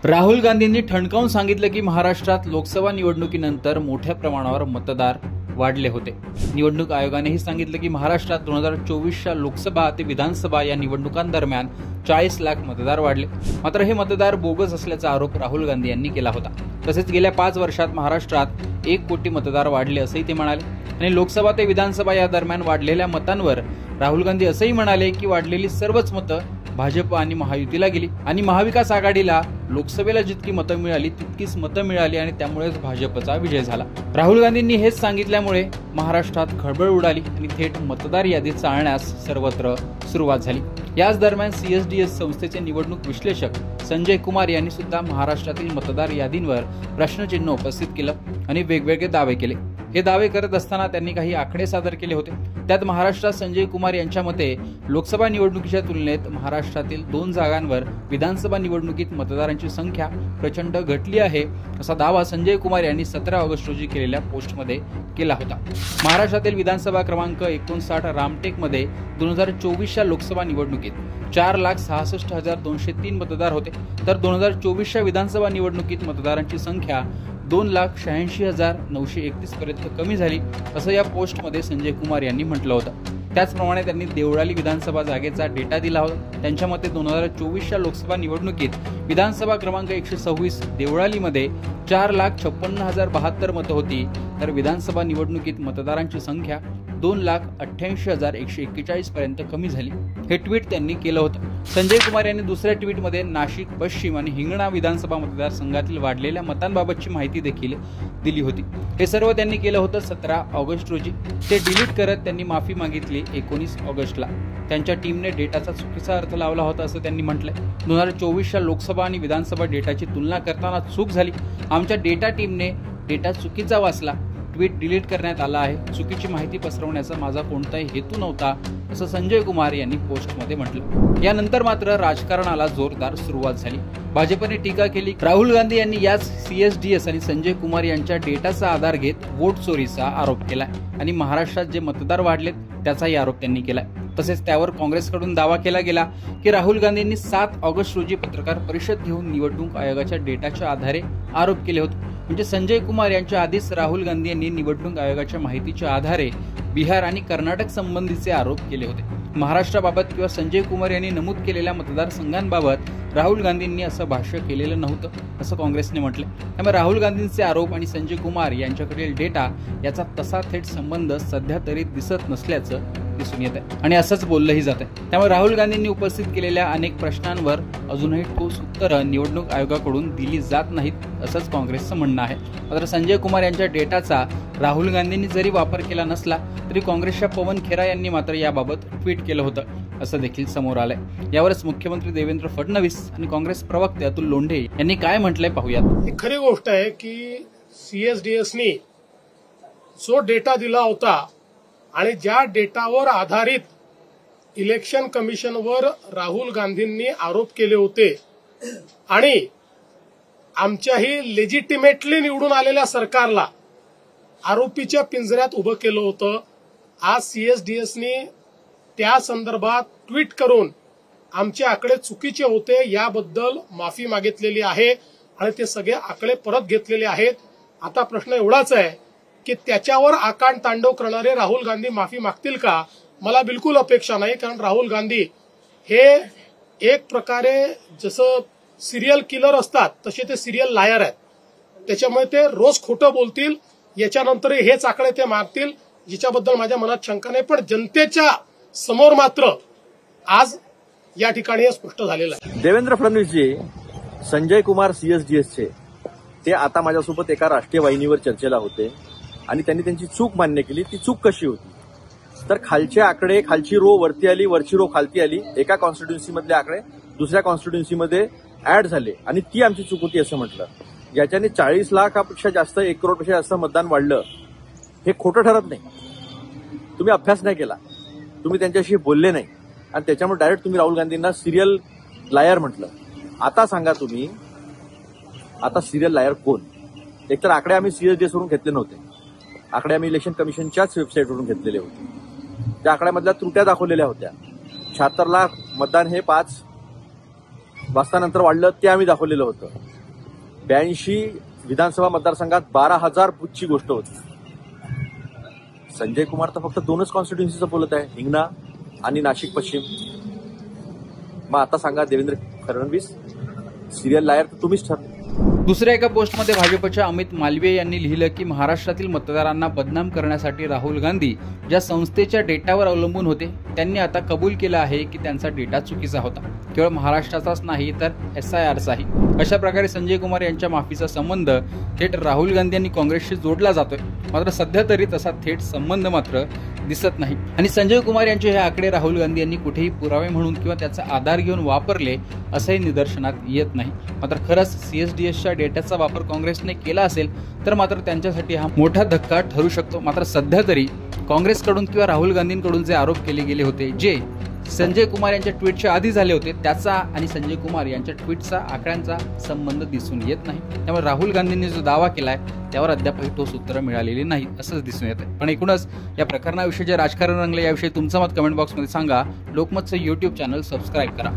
राहुल गांधींनी ठणकावून सांगितलं की महाराष्ट्रात लोकसभा निवडणुकीनंतर मोठ्या प्रमाणावर मतदार वाढले होते। निवडणूक आयोगानेही सांगितलं की महाराष्ट्रात 2024च्या लोकसभा ते विधानसभा या निवडणुकांदरम्यान 40 लाख मतदार वाढले। मात्र हे मतदार बोगस असल्याचा आरोप राहुल गांधी यांनी केला होता। तसेच गेल्या 5 वर्षात महाराष्ट्रात 1 कोटी मतदार वाढले असंही ते म्हणाले। आणि लोकसभा ते विधानसभा या दरम्यान वाढलेल्या मतांवर राहुल गांधी असंही म्हणाले की वाढलेली सर्वच मतं भाजप आणि महायुतीला गेली आणि महाविकास आघाडीला लोकसभेला जितकी मतं मिळाली तितकीच मतं मिळाली आणि त्यामुळेच भाजपचा विजय झाला। राहुल गांधींनी हेच सांगितल्यामुळे महाराष्ट्रात खळबळ उडाली आणि थेट मतदार यादी चाळण्यास सर्वत्र सुरुवात झाली। याच दरम्यान CSDS संस्थेचे निवडणूक विश्लेषक संजय कुमार यांनी सुद्धा महाराष्ट्रातील मतदार यादींवर प्रश्नचिन्ह उपस्थित केलं आणि वेगवेगळे दावे केले। हे दावे करत असताना त्यांनी काही आकडे सादर केले होते। त्यात महाराष्ट्रात संजय कुमार यांच्या मते लोकसभा निवडणुकीच्या तुलनेत महाराष्ट्रातील 2 जागांवर विधानसभा निवडणुकीत मतदारांची संख्या प्रचंड घटली आहे असा दावा संजय कुमार यांनी 17 ऑगस्ट रोजी केलेल्या पोस्टमध्ये केला होता। महाराष्ट्रातील विधानसभा क्रमांक 59 रामटेकमध्ये 2024च्या लोकसभा निवडणुकीत 4,66,203 मतदार होते, तर 2024च्या विधानसभा निवडणुकीत मतदारांची संख्या 2,86,931 पर्यंत कमी झाली असं या पोस्टमध्ये संजय कुमार यांनी म्हटलं होतं। त्याचप्रमाणे त्यांनी देवळाली विधानसभा जागेचा डेटा दिला होता। त्यांच्या मते 2024च्या लोकसभा निवडणुकीत विधानसभा क्रमांक 126 देवळालीमध्ये 4,56,072 मतं होती, तर विधानसभा निवडणुकीत मतदारांची संख्या 2,88,141 पर्यंत कमी झाली। हे ट्विट त्यांनी केलं होतं। संजय कुमार यांनी दुसऱ्या ट्विटमध्ये नाशिक पश्चिम आणि हिंगणा विधानसभा मतदारसंघातील वाढलेल्या मतांबाबतची माहिती देखील दिली होती। हे सर्व त्यांनी केलं होतं 17 ऑगस्ट रोजी। ते डिलीट करत त्यांनी माफी मागितली 19 ऑगस्टला। त्यांच्या टीमने डेटाचा चुकीचा अर्थ लावला होता असं त्यांनी म्हटलंय। 2024च्या लोकसभा आणि विधानसभा डेटाची तुलना करताना चूक झाली। आमच्या डेटा टीमने डेटा चुकीचा वाचला, ट्विट डिलीट करण्यात आला आहे। चुकीची माहिती पसरवण्याचा माझा कोणताही हेतू नव्हता असं संजय कुमार यांनी पोस्टमध्ये म्हटलं। यानंतर मात्र राजकारणाला जोरदार सुरुवात झाली। भाजपने टीका केली। राहुल गांधी यांनी याच CSDS आणि संजय कुमार यांच्या डेटाचा आधार घेत वोट चोरीचा आरोप केलाय आणि महाराष्ट्रात जे मतदार वाढलेत त्याचाही आरोप त्यांनी केलाय। तसेच त्यावर काँग्रेसकडून दावा केला गेला की राहुल गांधींनी 7 ऑगस्ट रोजी पत्रकार परिषद घेऊन निवडणूक आयोगाच्या डेटाच्या आधारे आरोप केले होते। म्हणजे संजय कुमार यांच्या आधीच राहुल गांधी यांनी निवडणूक आयोगाच्या माहितीच्या आधारे बिहार आणि कर्नाटक संबंधीचे आरोप केले होते। महाराष्ट्राबाबत किंवा संजय कुमार यांनी नमूद केलेल्या मतदारसंघांबाबत राहुल गांधींनी असं भाष्य केलेलं नव्हतं असं काँग्रेसने म्हटलं। त्यामुळे राहुल गांधींचे आरोप आणि संजय कुमार यांच्याकडील डेटा याचा तसा थेट संबंध सध्या तरी दिसत नसल्याचं दिसून येत आहे आणि असंच बोललंही जात आहे। त्यामुळे राहुल गांधींनी उपस्थित केलेल्या अनेक प्रश्नांवर अजूनही ठोस उत्तरं निवडणूक आयोगाकडून दिली जात नाहीत असंच काँग्रेसचं म्हणणं आहे। मात्र संजय कुमार यांच्या डेटाचा राहुल गांधींनी जरी वापर केला नसला तरी काँग्रेसच्या पवन खेरा यांनी मात्र याबाबत ट्विट केलं होतं असं देखील समोर आलंय। यावरच मुख्यमंत्री देवेंद्र फडणवीस आणि काँग्रेस प्रवक्ते अतुल लोंढे यांनी काय म्हटलंय पाहूयात। ही खरी गोष्ट आहे की CSDSनी जो डेटा दिला होता आणि ज्या डेटावर आधारित इलेक्शन कमिशनवर राहुल गांधींनी आरोप केले होते आणि आमच्याही लेजिटिमेटली निवडून आलेल्या सरकारला आरोपीच्या पिंजऱ्यात उभं केलं होतं। आज CSDSनी त्या संदर्भात ट्विट करून आमचे आकडे चुकीचे होते याबद्दल माफी मागितलेली आहे आणि ते सगळे आकडे परत घेतलेले आहेत। आता प्रश्न एवढाच आहे की त्याच्यावर आकांड तांडव करणारे राहुल गांधी माफी मागतील का? मला बिलकुल अपेक्षा नाही, कारण राहुल गांधी हे एक प्रकारे जसं सिरियल किलर असतात तसे ते सिरियल लायर आहेत। त्याच्यामुळे ते रोज खोटं बोलतील, याच्यानंतर हेच आकडे ते मारतील, जिच्याबद्दल माझ्या मनात शंका नाही। पण जनतेच्या समोर मात्र आज या ठिकाणी हे स्पष्ट झालेलं आहे। देवेंद्र फडणवीसजी संजय कुमार CSDSचे ते आता माझ्यासोबत एका राष्ट्रीय वाहिनीवर चर्चेला होते आणि त्यांनी त्यांची चूक मान्य केली। ती चूक कशी होती तर खालचे आकडे, खालची रो वरती आली, वरची रो खालती आली, एका कॉन्स्टिट्युन्सीमधले आकडे दुसऱ्या कॉन्स्टिट्युन्सीमध्ये ऍड झाले आणि ती आमची चूक होती असं म्हटलं। ज्याच्याने 40 लाखापेक्षा जास्त, 1 करोडपेक्षा जास्त मतदान वाढलं हे खोटं ठरत नाही। तुम्ही अभ्यास नाही केला, तुम्ही त्यांच्याशी बोलले नाही आणि त्याच्यामुळे डायरेक्ट तुम्ही राहुल गांधींना सिरियल लायर म्हटलं। आता सांगा तुम्ही, आता सिरियल लायर कोण? एकतर आकडे आम्ही CSDS वरून घेतले नव्हते, आकडे आम्ही इलेक्शन कमिशनच्याच वेबसाईटवरून घेतलेले होते। त्या आकड्यामधल्या त्रुट्या दाखवलेल्या होत्या। 76 लाख मतदान हे 5 वाजतानंतर वाढलं ते आम्ही दाखवलेलं होतं। 82 विधानसभा मतदारसंघात 12,000 बूथची गोष्ट होती. संजय कुमार तर फक्त 2च कॉन्स्टिट्युन्सीचं बोलत आहे, हिंगणा आणि नाशिक पश्चिम. मग आता सांगा, देवेंद्र फडणवीस सिरियल लायर तर तुम्हीच ठरले. दुसऱ्या एका पोस्टमध्ये भाजपच्या अमित मालवीय यांनी लिहिलं की महाराष्ट्रातील मतदारांना बदनाम करण्यासाठी राहुल गांधी ज्या संस्थेच्या डेटावर अवलंबून होते त्यांनी आता कबूल केलं आहे की त्यांचा डेटा चुकीचा होता, केवळ महाराष्ट्राचाच नाही तर SIRचाही. अशा प्रकारे संजय कुमार यांच्या माफीचा संबंध थेट राहुल गांधी यांनी काँग्रेसशी जोडला जातोय. मात्र सध्या तरी तसा थेट संबंध मात्र दिसत नाही. आणि संजय कुमार यांचे हे आकडे राहुल गांधी यांनी कुठेही पुरावे म्हणून किंवा त्याचा आधार घेऊन वापरले असंही निदर्शनात येत नाही. मात्र खरंच CSDSच्या डेटाचा वापर काँग्रेसने केला असेल तर मात्र त्यांच्यासाठी हा मोठा धक्का ठरू शकतो. मात्र सध्या तरी काँग्रेसकडून किंवा राहुल गांधींकडून जे आरोप केले गेले होते, जे संजय कुमार यांच्या ट्विटच्या आधी झाले होते, त्याचा आणि संजय कुमार यांच्या ट्विटचा आकड्यांचा संबंध दिसून येत नाही. त्यामुळे राहुल गांधींनी जो दावा केलाय त्यावर अद्यापही ठोस उत्तरं मिळालेली नाही असंच दिसून येत आहे. पण एकूणच या प्रकरणाविषयी जे राजकारण रंगले याविषयी तुमचं मत कमेंट बॉक्समध्ये सांगा. लोकमतचं YouTube चॅनल सबस्क्राईब करा.